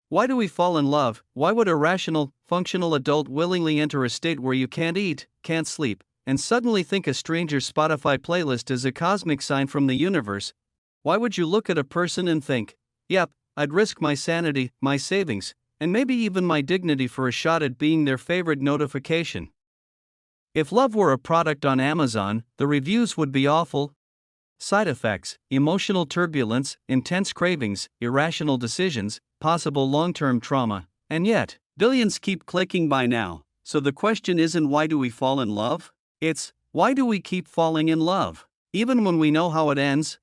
Why do we fall in love? Why would a rational, functional adult willingly enter a state where you can't eat, can't sleep, and suddenly think a stranger's Spotify playlist is a cosmic sign from the universe? Why would you look at a person and think, yep, I'd risk my sanity, my savings, and maybe even my dignity for a shot at being their favorite notification? If love were a product on Amazon, the reviews would be awful. Side effects: emotional turbulence, intense cravings, irrational decisions, possible long-term trauma. And yet, billions keep clicking by now. So the question isn't why do we fall in love? It's, why do we keep falling in love, even when we know how it ends?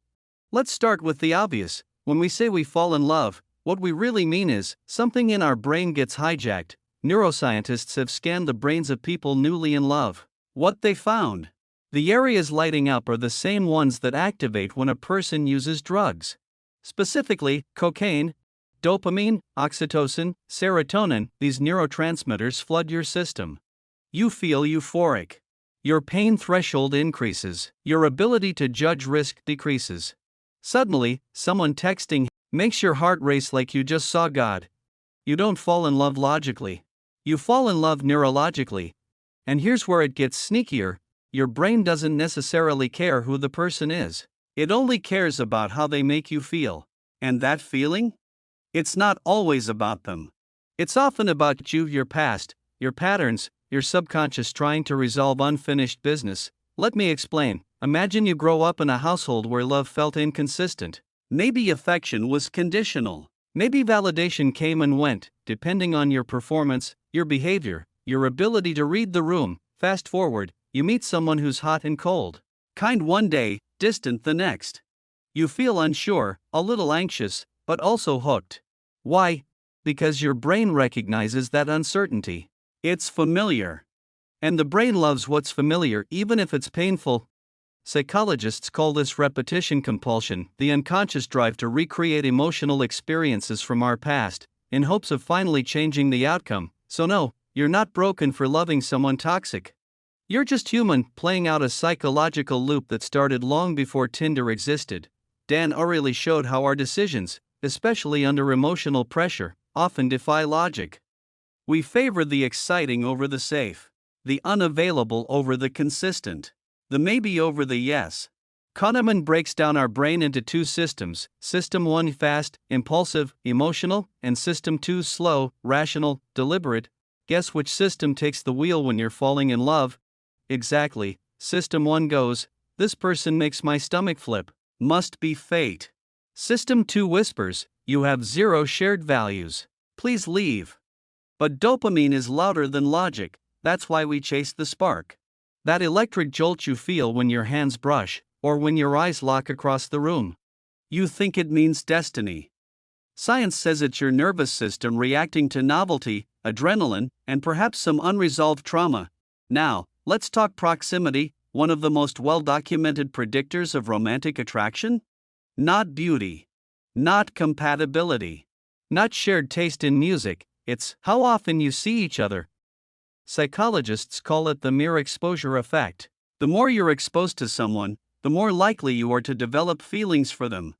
Let's start with the obvious. When we say we fall in love, what we really mean is, something in our brain gets hijacked. Neuroscientists have scanned the brains of people newly in love. What they found: the areas lighting up are the same ones that activate when a person uses drugs. Specifically, cocaine, dopamine, oxytocin, serotonin. These neurotransmitters flood your system. You feel euphoric. Your pain threshold increases. Your ability to judge risk decreases. Suddenly, someone texting makes your heart race like you just saw God. You don't fall in love logically. You fall in love neurologically. And here's where it gets sneakier: your brain doesn't necessarily care who the person is. It only cares about how they make you feel. And that feeling? It's not always about them. It's often about you, your past, your patterns, your subconscious trying to resolve unfinished business. Let me explain. Imagine you grow up in a household where love felt inconsistent. Maybe affection was conditional. Maybe validation came and went, depending on your performance, your behavior, your ability to read the room. Fast forward, you meet someone who's hot and cold. Kind one day, distant the next. You feel unsure, a little anxious, but also hooked. Why? Because your brain recognizes that uncertainty. It's familiar. And the brain loves what's familiar even if it's painful. Psychologists call this repetition compulsion, the unconscious drive to recreate emotional experiences from our past, in hopes of finally changing the outcome. So no, you're not broken for loving someone toxic. You're just human, playing out a psychological loop that started long before Tinder existed. Dan Ariely showed how our decisions, especially under emotional pressure, often defy logic. We favor the exciting over the safe, the unavailable over the consistent, the maybe over the yes. Kahneman breaks down our brain into two systems: System 1 fast, impulsive, emotional, and System 2 slow, rational, deliberate. Guess which system takes the wheel when you're falling in love? Exactly. System 1 goes, this person makes my stomach flip. Must be fate. System 2 whispers, you have zero shared values. Please leave. But dopamine is louder than logic. That's why we chase the spark. That electric jolt you feel when your hands brush, or when your eyes lock across the room. You think it means destiny. Science says it's your nervous system reacting to novelty, adrenaline, and perhaps some unresolved trauma. Now, let's talk proximity, one of the most well-documented predictors of romantic attraction. Not beauty. Not compatibility. Not shared taste in music, it's how often you see each other. Psychologists call it the mere exposure effect. The more you're exposed to someone, the more likely you are to develop feelings for them.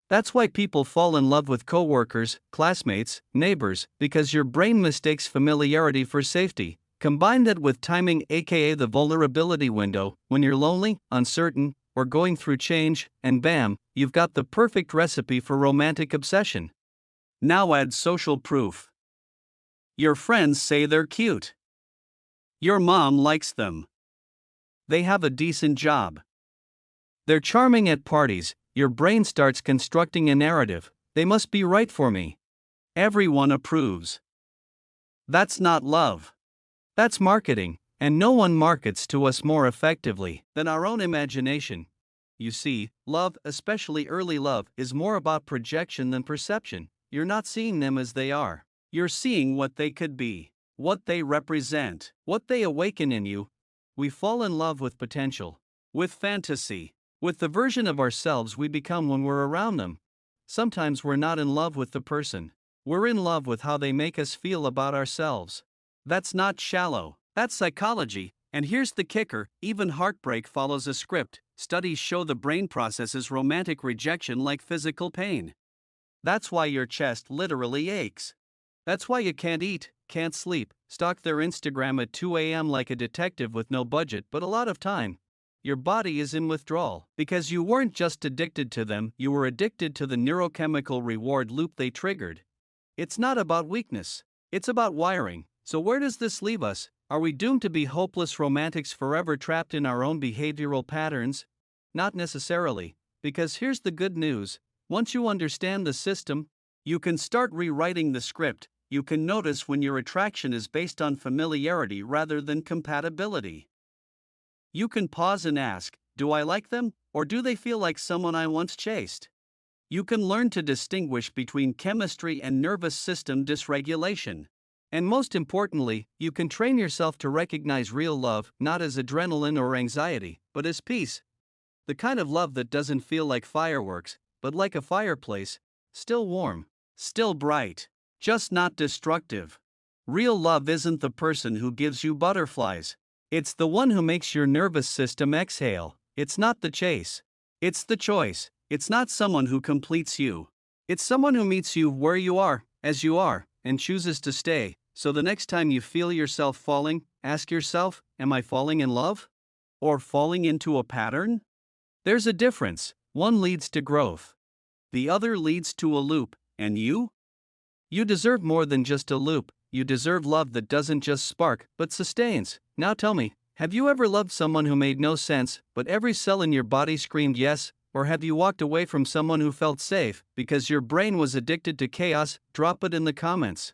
That's why people fall in love with coworkers, classmates, neighbors, because your brain mistakes familiarity for safety. Combine that with timing, aka the vulnerability window, when you're lonely, uncertain, or going through change, and bam, you've got the perfect recipe for romantic obsession. Now add social proof. Your friends say they're cute. Your mom likes them. They have a decent job. They're charming at parties. Your brain starts constructing a narrative. They must be right for me. Everyone approves. That's not love. That's marketing, and no one markets to us more effectively than our own imagination. You see, love, especially early love, is more about projection than perception. You're not seeing them as they are. You're seeing what they could be, what they represent, what they awaken in you. We fall in love with potential, with fantasy, with the version of ourselves we become when we're around them. Sometimes we're not in love with the person. We're in love with how they make us feel about ourselves. That's not shallow, that's psychology. And here's the kicker, even heartbreak follows a script. Studies show the brain processes romantic rejection like physical pain. That's why your chest literally aches. That's why you can't eat, can't sleep, stalk their Instagram at 2 a.m. like a detective with no budget but a lot of time. Your body is in withdrawal because you weren't just addicted to them, you were addicted to the neurochemical reward loop they triggered. It's not about weakness, it's about wiring. So, where does this leave us? Are we doomed to be hopeless romantics forever trapped in our own behavioral patterns? Not necessarily, because here's the good news: once you understand the system, you can start rewriting the script. You can notice when your attraction is based on familiarity rather than compatibility. You can pause and ask, do I like them, or do they feel like someone I once chased? You can learn to distinguish between chemistry and nervous system dysregulation. And most importantly, you can train yourself to recognize real love not as adrenaline or anxiety, but as peace. The kind of love that doesn't feel like fireworks, but like a fireplace, still warm, still bright, just not destructive. Real love isn't the person who gives you butterflies. It's the one who makes your nervous system exhale. It's not the chase. It's the choice. It's not someone who completes you. It's someone who meets you where you are, as you are, and chooses to stay. So the next time you feel yourself falling, ask yourself, am I falling in love? Or falling into a pattern? There's a difference. One leads to growth. The other leads to a loop. And you? You deserve more than just a loop. You deserve love that doesn't just spark, but sustains. Now tell me, have you ever loved someone who made no sense, but every cell in your body screamed yes? Or have you walked away from someone who felt safe because your brain was addicted to chaos? Drop it in the comments.